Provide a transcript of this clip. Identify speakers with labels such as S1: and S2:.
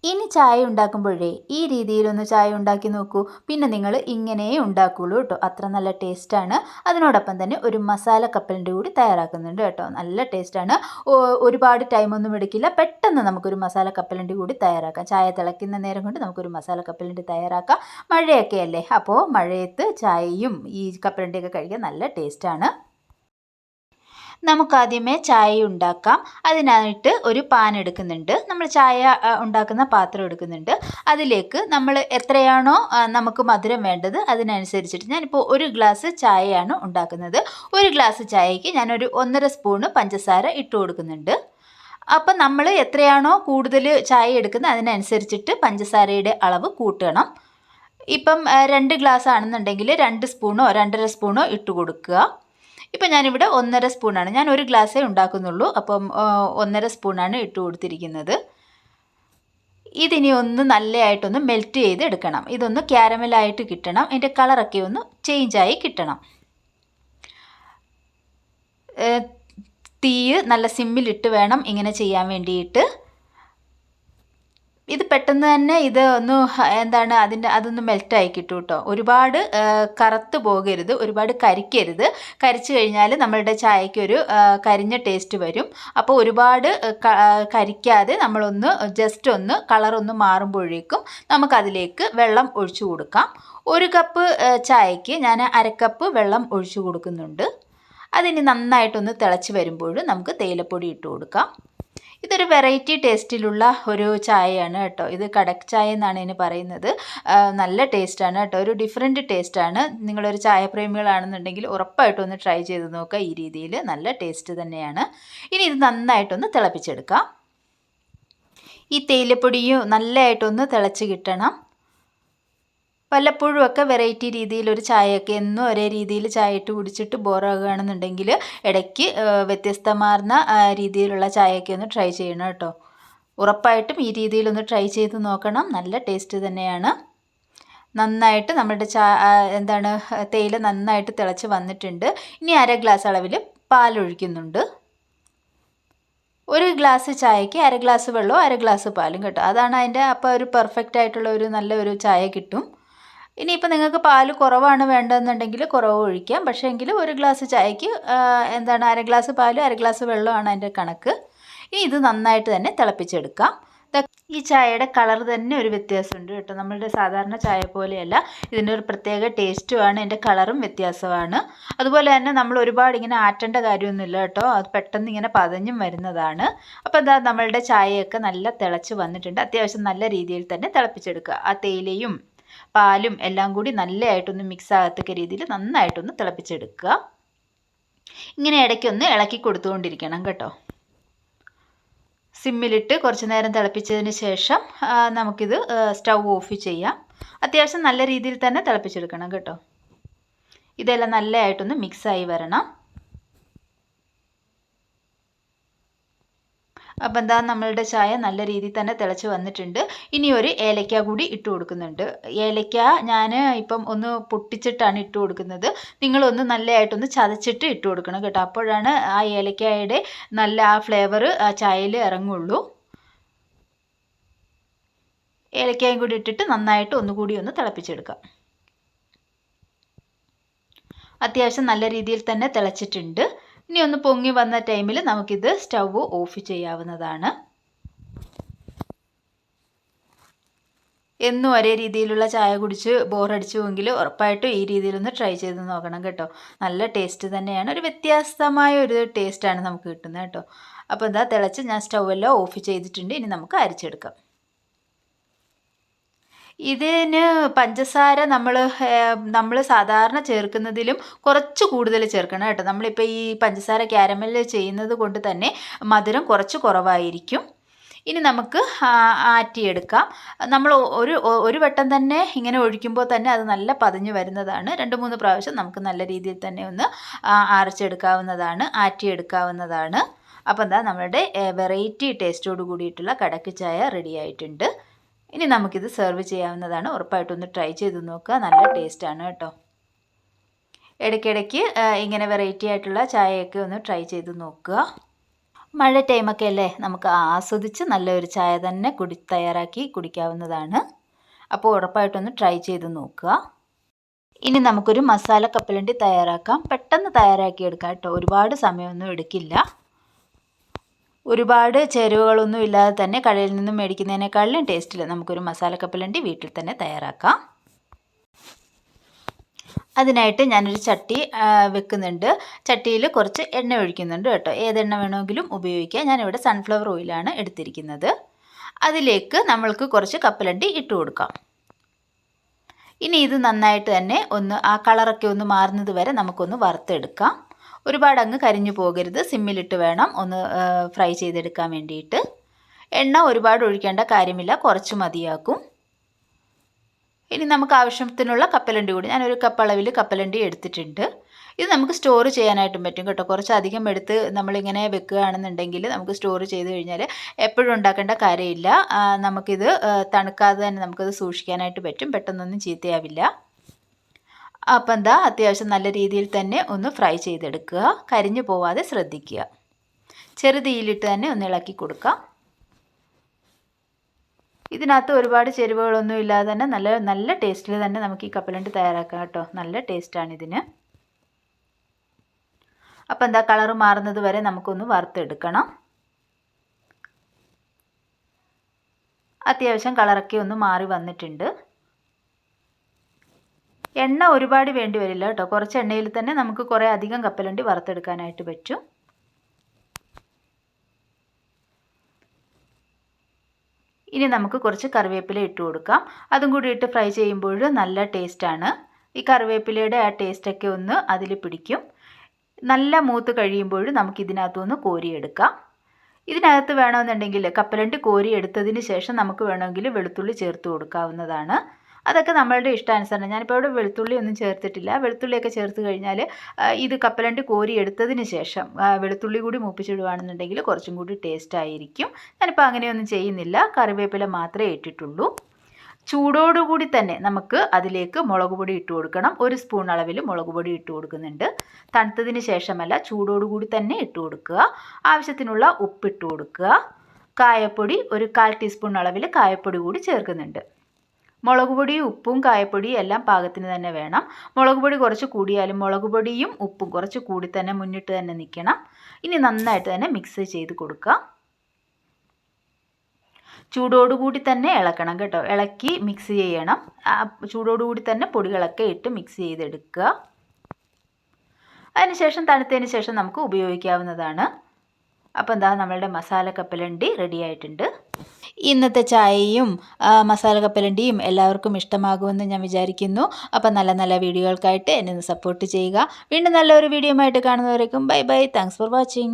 S1: ഇനി ചായ ഉണ്ടാക്കുമ്പോഴേ ഈ രീതിയിലൊന്ന് ചായ ഉണ്ടാക്കി നോക്കൂ. പിന്നെ നിങ്ങൾ ഇങ്ങനെ ഉണ്ടാക്കുകയുള്ളൂ കേട്ടോ. അത്ര നല്ല ടേസ്റ്റാണ്. അതിനോടൊപ്പം തന്നെ ഒരു മസാല കപ്പലണ്ടി കൂടി തയ്യാറാക്കുന്നുണ്ട് കേട്ടോ. നല്ല ടേസ്റ്റാണ്. ഒരുപാട് ടൈമൊന്നും എടുക്കില്ല. പെട്ടെന്ന് നമുക്കൊരു മസാല കപ്പലണ്ടി കൂടി തയ്യാറാക്കാം. ചായ തിളയ്ക്കുന്ന നേരം കൊണ്ട് നമുക്കൊരു മസാല കപ്പലണ്ടി തയ്യാറാക്കാം. മഴയൊക്കെ അല്ലേ, അപ്പോൾ മഴയത്ത് ചായയും ഈ കപ്പലണ്ടിയൊക്കെ കഴിക്കാൻ നല്ല ടേസ്റ്റാണ്. നമുക്കാദ്യമേ ചായ ഉണ്ടാക്കാം. അതിനായിട്ട് ഒരു പാൻ എടുക്കുന്നുണ്ട്. നമ്മൾ ചായ ഉണ്ടാക്കുന്ന പാത്രം എടുക്കുന്നുണ്ട്. അതിലേക്ക് നമ്മൾ എത്രയാണോ നമുക്ക് മധുരം വേണ്ടത് അതിനനുസരിച്ചിട്ട്, ഞാനിപ്പോൾ ഒരു ഗ്ലാസ് ചായയാണ് ഉണ്ടാക്കുന്നത്. ഒരു ഗ്ലാസ് ചായക്ക് ഞാനൊരു 1.5 സ്പൂണ് പഞ്ചസാര ഇട്ട് കൊടുക്കുന്നുണ്ട്. അപ്പം നമ്മൾ എത്രയാണോ കൂടുതൽ ചായ എടുക്കുന്നത് അതിനനുസരിച്ചിട്ട് പഞ്ചസാരയുടെ അളവ് കൂട്ടണം. ഇപ്പം 2 ഗ്ലാസ് ആണെന്നുണ്ടെങ്കിൽ 2 സ്പൂണോ 2.5 സ്പൂണോ ഇട്ട് കൊടുക്കുക. ഇപ്പം ഞാനിവിടെ 1.5 സ്പൂണാണ്, ഞാൻ ഒരു ഗ്ലാസ്സേ ഉണ്ടാക്കുന്നുള്ളൂ. അപ്പം 1.5 സ്പൂണാണ് ഇട്ട് കൊടുത്തിരിക്കുന്നത്. ഇതിനി ഒന്ന് നല്ലതായിട്ടൊന്ന് മെൽറ്റ് ചെയ്ത് എടുക്കണം. ഇതൊന്ന് ക്യാരമലായിട്ട് കിട്ടണം. ഇതിൻ്റെ കളറൊക്കെ ഒന്ന് ചേഞ്ചായി കിട്ടണം. തീ നല്ല സിമ്മിലിട്ട് വേണം ഇങ്ങനെ ചെയ്യാൻ വേണ്ടിയിട്ട്. ഇത് പെട്ടെന്ന് തന്നെ ഇത് ഒന്ന് അതൊന്ന് മെൽറ്റായി കിട്ടും കേട്ടോ. ഒരുപാട് കറുത്ത് പോകരുത്, ഒരുപാട് കരിക്കരുത്. കരിച്ചു കഴിഞ്ഞാൽ നമ്മളുടെ ചായക്കൊരു കരിഞ്ഞ ടേസ്റ്റ് വരും. അപ്പോൾ ഒരുപാട് കരിക്കാതെ നമ്മളൊന്ന് ജസ്റ്റ് ഒന്ന് കളറൊന്ന് മാറുമ്പോഴേക്കും നമുക്കതിലേക്ക് വെള്ളം ഒഴിച്ചു കൊടുക്കാം. 1 കപ്പ് ചായക്ക് ഞാൻ 1/2 കപ്പ് വെള്ളം ഒഴിച്ചു കൊടുക്കുന്നുണ്ട്. അതിന് നന്നായിട്ടൊന്ന് തിളച്ച് വരുമ്പോൾ നമുക്ക് തേയിലപ്പൊടി ഇട്ട് കൊടുക്കാം. ഇതൊരു വെറൈറ്റി ടേസ്റ്റിലുള്ള ഒരു ചായയാണ് കേട്ടോ. ഇത് കടക് ചായ എന്നാണ് ഇതിന് പറയുന്നത്. നല്ല ടേസ്റ്റാണ് കേട്ടോ, ഒരു ഡിഫറെൻറ്റ് ടേസ്റ്റാണ്. നിങ്ങളൊരു ചായപ്രേമികളാണെന്നുണ്ടെങ്കിൽ ഉറപ്പായിട്ടും ഒന്ന് ട്രൈ ചെയ്ത് നോക്കുക. ഈ രീതിയിൽ നല്ല ടേസ്റ്റ് തന്നെയാണ്. ഇനി ഇത് നന്നായിട്ടൊന്ന് തിളപ്പിച്ചെടുക്കാം. ഈ തേയിലപ്പൊടിയും നല്ലതായിട്ടൊന്ന് തിളച്ച് കിട്ടണം. വല്ലപ്പോഴും ഒക്കെ വെറൈറ്റി രീതിയിലൊരു ചായയൊക്കെ എന്നും ഒരേ രീതിയിൽ ചായ ഇട്ട് കുടിച്ചിട്ട് ബോറാകുകയാണെന്നുണ്ടെങ്കിൽ ഇടയ്ക്ക് വ്യത്യസ്തമാർന്ന രീതിയിലുള്ള ചായയൊക്കെ ഒന്ന് ട്രൈ ചെയ്യണം കേട്ടോ. ഉറപ്പായിട്ടും ഈ രീതിയിലൊന്ന് ട്രൈ ചെയ്ത് നോക്കണം. നല്ല ടേസ്റ്റ് തന്നെയാണ്. നന്നായിട്ട് നമ്മുടെ തേയില നന്നായിട്ട് തിളച്ച് വന്നിട്ടുണ്ട്. ഇനി 1/2 ഗ്ലാസ് അളവിൽ പാലൊഴിക്കുന്നുണ്ട്. 1 ഗ്ലാസ് ചായക്ക് 1/2 ഗ്ലാസ് വെള്ളവും 1/2 ഗ്ലാസ് പാലും കേട്ടോ. അതാണ് അതിൻ്റെ, അപ്പോൾ ഒരു പെർഫെക്റ്റ് ആയിട്ടുള്ള ഒരു നല്ലൊരു ചായ കിട്ടും. ഇനിയിപ്പോൾ നിങ്ങൾക്ക് പാൽ കുറവാണ് വേണ്ടതെന്നുണ്ടെങ്കിൽ കുറവ് ഒഴിക്കാം. പക്ഷേ എങ്കിൽ 1 ഗ്ലാസ് ചായക്ക് 1/2 ഗ്ലാസ് പാലും 1/2 ഗ്ലാസ് വെള്ളമാണ് അതിൻ്റെ കണക്ക്. ഇനി ഇത് നന്നായിട്ട് തന്നെ തിളപ്പിച്ചെടുക്കാം. ഈ ചായയുടെ കളർ തന്നെ ഒരു വ്യത്യാസമുണ്ട് കേട്ടോ. നമ്മളുടെ സാധാരണ ചായ പോലെയല്ല, ഇതിൻ്റെ ഒരു പ്രത്യേക ടേസ്റ്റുമാണ്. ഇതിൻ്റെ കളറും വ്യത്യാസമാണ്. അതുപോലെ തന്നെ നമ്മൾ ഒരുപാട് ഇങ്ങനെ ആറ്റേണ്ട കാര്യമൊന്നുമില്ല കേട്ടോ. അത് പെട്ടെന്ന് ഇങ്ങനെ പതഞ്ഞും വരുന്നതാണ്. അപ്പോൾ നമ്മളുടെ ചായയൊക്കെ നല്ല തിളച്ച് വന്നിട്ടുണ്ട്. അത്യാവശ്യം നല്ല രീതിയിൽ തന്നെ തിളപ്പിച്ചെടുക്കുക. ആ തേയിലയും പാലും എല്ലാം കൂടി നല്ലതായിട്ടൊന്ന് മിക്സ് ആകത്തക്ക രീതിയിൽ നന്നായിട്ടൊന്ന് തിളപ്പിച്ചെടുക്കുക. ഇങ്ങനെ ഇടയ്ക്കൊന്ന് ഇളക്കി കൊടുത്തുകൊണ്ടിരിക്കണം കേട്ടോ. സിമ്മിലിട്ട് കുറച്ച് നേരം തിളപ്പിച്ചതിന് ശേഷം നമുക്കിത് സ്റ്റൗ ഓഫ് ചെയ്യാം. അത്യാവശ്യം നല്ല രീതിയിൽ തന്നെ തിളപ്പിച്ചെടുക്കണം കേട്ടോ. ഇതെല്ലാം നല്ലതായിട്ടൊന്ന് മിക്സായി വരണം. അപ്പം നമ്മളുടെ ചായ നല്ല രീതിയിൽ തന്നെ തിളച്ച് വന്നിട്ടുണ്ട്. ഇനി ഒരു ഏലക്ക കൂടി ഇട്ട് കൊടുക്കുന്നുണ്ട്. ഏലക്ക ഞാൻ ഇപ്പം ഒന്ന് പൊട്ടിച്ചിട്ടാണ് ഇട്ട് കൊടുക്കുന്നത്. നിങ്ങളൊന്ന് നല്ലതായിട്ടൊന്ന് ചതച്ചിട്ട് ഇട്ട് കൊടുക്കണം കേട്ടോ. അപ്പോഴാണ് ആ ഏലക്കയുടെ നല്ല ആ ഫ്ലേവർ ആ ചായയിൽ ഇറങ്ങുള്ളൂ. ഏലക്കയും കൂടി ഇട്ടിട്ട് നന്നായിട്ട് ഒന്നുകൂടി ഒന്ന് തിളപ്പിച്ചെടുക്കാം. അത്യാവശ്യം നല്ല രീതിയിൽ തന്നെ തിളച്ചിട്ടുണ്ട്. ഇനി ഒന്ന് പൊങ്ങി വന്ന ടൈമിൽ നമുക്കിത് സ്റ്റൗ ഓഫ് ചെയ്യാവുന്നതാണ്. എന്നും ഒരേ രീതിയിലുള്ള ചായ കുടിച്ച് ബോറടിച്ചുവെങ്കിൽ ഉറപ്പായിട്ടും ഈ രീതിയിലൊന്ന് ട്രൈ ചെയ്ത് നോക്കണം കേട്ടോ. നല്ല ടേസ്റ്റ് തന്നെയാണ്. ഒരു വ്യത്യസ്തമായ ഒരു ടേസ്റ്റാണ് നമുക്ക് കിട്ടുന്നത് കേട്ടോ. അപ്പോൾ തിളച്ച് ഞാൻ സ്റ്റൗവെല്ലാം ഓഫ് ചെയ്തിട്ടുണ്ട്. ഇനി നമുക്ക് അരിച്ചെടുക്കാം. ഇതിന് പഞ്ചസാര നമ്മൾ സാധാരണ ചേർക്കുന്നതിലും കുറച്ച് കൂടുതൽ ചേർക്കണം കേട്ടോ. നമ്മളിപ്പോൾ ഈ പഞ്ചസാര ക്യാരമൽ ചെയ്യുന്നത് കൊണ്ട് തന്നെ മധുരം കുറച്ച് കുറവായിരിക്കും. ഇനി നമുക്ക് ആറ്റിയെടുക്കാം. നമ്മൾ ഒരു വട്ടം തന്നെ ഇങ്ങനെ ഒഴിക്കുമ്പോൾ തന്നെ അത് നല്ല പതഞ്ഞ് വരുന്നതാണ്. 2-3 പ്രാവശ്യം നമുക്ക് നല്ല രീതിയിൽ തന്നെ ഒന്ന് അരച്ചെടുക്കാവുന്നതാണ്, ആറ്റിയെടുക്കാവുന്നതാണ്. അപ്പോൾ നമ്മളുടെ വെറൈറ്റി ടേസ്റ്റോട് കൂടിയിട്ടുള്ള കടക്ക് ചായ റെഡി ആയിട്ടുണ്ട്. ഇനി നമുക്കിത് സെർവ് ചെയ്യാവുന്നതാണ്. ഉറപ്പായിട്ടൊന്ന് ട്രൈ ചെയ്ത് നോക്കുക. നല്ല ടേസ്റ്റാണ് കേട്ടോ. ഇടയ്ക്കിടയ്ക്ക് ഇങ്ങനെ വെറൈറ്റി ആയിട്ടുള്ള ചായയൊക്കെ ഒന്ന് ട്രൈ ചെയ്ത് നോക്കുക. മഴ ടൈമൊക്കെ അല്ലേ, നമുക്ക് ആസ്വദിച്ച് നല്ലൊരു ചായ തന്നെ തയ്യാറാക്കി കുടിക്കാവുന്നതാണ്. അപ്പോൾ ഉറപ്പായിട്ടൊന്ന് ട്രൈ ചെയ്ത് നോക്കുക. ഇനി നമുക്കൊരു മസാല കപ്പലണ്ടി തയ്യാറാക്കാം. പെട്ടെന്ന് തയ്യാറാക്കിയെടുക്കാം കേട്ടോ, ഒരുപാട് സമയമൊന്നും എടുക്കില്ല. ഒരുപാട് ചേരുവകളൊന്നും ഇല്ലാതെ തന്നെ കടയിൽ നിന്നും മേടിക്കുന്നതിനേക്കാളും ടേസ്റ്റിൽ നമുക്കൊരു മസാല കപ്പലണ്ടി വീട്ടിൽ തന്നെ തയ്യാറാക്കാം. അതിനായിട്ട് ഞാനൊരു ചട്ടി വെക്കുന്നുണ്ട്. ചട്ടിയിൽ കുറച്ച് എണ്ണ ഒഴിക്കുന്നുണ്ട് കേട്ടോ. ഏതെണ്ണ വേണമെങ്കിലും ഉപയോഗിക്കാം. ഞാനിവിടെ സൺഫ്ലവർ ഓയിലാണ് എടുത്തിരിക്കുന്നത്. അതിലേക്ക് നമ്മൾക്ക് കുറച്ച് കപ്പലണ്ടി ഇട്ട് കൊടുക്കാം. ഇനി ഇത് നന്നായിട്ട് തന്നെ ആ കളറൊക്കെ ഒന്ന് മാറുന്നത് വരെ നമുക്കൊന്ന് വറുത്തെടുക്കാം. ഒരുപാട് അങ്ങ് കരിഞ്ഞു പോകരുത്. സിമ്മിലിട്ട് വേണം ഒന്ന് ഫ്രൈ ചെയ്തെടുക്കാൻ വേണ്ടിയിട്ട്. എണ്ണ ഒരുപാട് ഒഴിക്കേണ്ട കാര്യമില്ല, കുറച്ച് മതിയാക്കും. ഇനി നമുക്ക് ആവശ്യത്തിനുള്ള കപ്പലണ്ടി കൂടി, ഞാനൊരു കപ്പ് അളവിൽ കപ്പലണ്ടി എടുത്തിട്ടുണ്ട്. ഇത് നമുക്ക് സ്റ്റോർ ചെയ്യാനായിട്ടും പറ്റും കേട്ടോ. കുറച്ചധികം എടുത്ത് നമ്മളിങ്ങനെ വെക്കുകയാണെന്നുണ്ടെങ്കിൽ നമുക്ക് സ്റ്റോർ ചെയ്ത് കഴിഞ്ഞാൽ എപ്പോഴും ഉണ്ടാക്കേണ്ട കാര്യമില്ല. നമുക്കിത് തണുക്കാതെ തന്നെ നമുക്കത് സൂക്ഷിക്കാനായിട്ട് പറ്റും. പെട്ടെന്നൊന്നും ചീത്തയാവില്ല. അപ്പം എന്താ, അത്യാവശ്യം നല്ല രീതിയിൽ തന്നെ ഒന്ന് ഫ്രൈ ചെയ്തെടുക്കുക. കരിഞ്ഞു പോവാതെ ശ്രദ്ധിക്കുക. ചെറുതീയിലിട്ട് തന്നെ ഒന്ന് ഇളക്കി കൊടുക്കാം. ഇതിനകത്ത് ഒരുപാട് ചേരുവകളൊന്നും ഇല്ലാതെ തന്നെ നല്ല ടേസ്റ്റിൽ തന്നെ നമുക്ക് ഈ കപ്പലണ്ടി തയ്യാറാക്കാം കേട്ടോ. നല്ല ടേസ്റ്റാണ് ഇതിന്. അപ്പം എന്താ, കളറ് മാറുന്നത് വരെ നമുക്കൊന്ന് വറുത്തെടുക്കണം. അത്യാവശ്യം കളറൊക്കെ ഒന്ന് മാറി വന്നിട്ടുണ്ട്. എണ്ണ ഒരുപാട് വേണ്ടി വരില്ല കേട്ടോ. കുറച്ച് എണ്ണയിൽ തന്നെ നമുക്ക് കുറേ അധികം കപ്പലണ്ടി വറുത്തെടുക്കാനായിട്ട് പറ്റും. ഇനി നമുക്ക് കുറച്ച് കറിവേപ്പില ഇട്ട് കൊടുക്കാം. അതും കൂടി ഇട്ട് ഫ്രൈ ചെയ്യുമ്പോൾ നല്ല ടേസ്റ്റാണ്. ഈ കറിവേപ്പിലയുടെ ആ ടേസ്റ്റൊക്കെ ഒന്ന് അതിൽ പിടിക്കും. നല്ല മൂത്ത് കഴിയുമ്പോൾ നമുക്ക് ഇതിനകത്തുനിന്ന് കോരിയെടുക്കാം. ഇതിനകത്ത് വേണമെന്നുണ്ടെങ്കിൽ കപ്പലണ്ടി കോരി എടുത്തതിന് ശേഷം നമുക്ക് വേണമെങ്കിൽ വെളുത്തുള്ളി ചേർത്ത് കൊടുക്കാവുന്നതാണ്. അതൊക്കെ നമ്മളുടെ ഇഷ്ടാനുസരണം. ഞാനിപ്പോൾ ഇവിടെ വെളുത്തുള്ളി ഒന്നും ചേർത്തിട്ടില്ല. വെളുത്തുള്ളിയൊക്കെ ചേർത്ത് കഴിഞ്ഞാൽ ഇത് കപ്പലണ്ടി കോരി എടുത്തതിന് ശേഷം വെളുത്തുള്ളി കൂടി മൂപ്പിച്ചിടുകയാണെന്നുണ്ടെങ്കിൽ കുറച്ചും കൂടി ടേസ്റ്റ് ആയിരിക്കും. ഞാനിപ്പോൾ അങ്ങനെയൊന്നും ചെയ്യുന്നില്ല. കറിവേപ്പില മാത്രമേ ഇട്ടിട്ടുള്ളൂ. ചൂടോടുകൂടി തന്നെ നമുക്ക് അതിലേക്ക് മുളക് പൊടി ഇട്ട് കൊടുക്കണം. 1 സ്പൂൺ അളവിൽ മുളക് പൊടി ഇട്ട് കൊടുക്കുന്നുണ്ട്. തണുത്തതിന് ശേഷമല്ല, ചൂടോടുകൂടി തന്നെ ഇട്ട് കൊടുക്കുക. ആവശ്യത്തിനുള്ള ഉപ്പിട്ട് കൊടുക്കുക. കായപ്പൊടി ഒരു 1/4 ടീസ്പൂൺ അളവിൽ കായപ്പൊടി കൂടി ചേർക്കുന്നുണ്ട്. മുളക് പൊടിയും ഉപ്പും കായപ്പൊടിയും എല്ലാം പാകത്തിന് തന്നെ വേണം. മുളക് പൊടി കുറച്ച് കൂടിയാലും മുളക് പൊടിയും ഉപ്പും കുറച്ച് കൂടി തന്നെ മുന്നിട്ട് തന്നെ നിൽക്കണം. ഇനി നന്നായിട്ട് തന്നെ മിക്സ് ചെയ്ത് കൊടുക്കുക. ചൂടോടുകൂടി തന്നെ ഇളക്കണം കേട്ടോ. ഇളക്കി മിക്സ് ചെയ്യണം. ചൂടോടുകൂടി തന്നെ പൊടികളൊക്കെ ഇട്ട് മിക്സ് ചെയ്തെടുക്കുക. അതിനുശേഷം തണുത്തതിന് ശേഷം നമുക്ക് ഉപയോഗിക്കാവുന്നതാണ്. അപ്പോൾ എന്താ, നമ്മളുടെ മസാല കപ്പലണ്ടി റെഡി ആയിട്ടുണ്ട്. ഇന്നത്തെ ചായയും മസാല കപ്പലണ്ടിയും എല്ലാവർക്കും ഇഷ്ടമാകുമെന്ന് ഞാൻ വിചാരിക്കുന്നു. അപ്പോൾ നല്ല വീഡിയോകൾക്കായിട്ട് എന്നെ ഒന്ന് സപ്പോർട്ട് ചെയ്യുക. വീണ്ടും നല്ലൊരു വീഡിയോ ആയിട്ട് കാണുന്നവരേക്കും bye bye. Thanks for watching.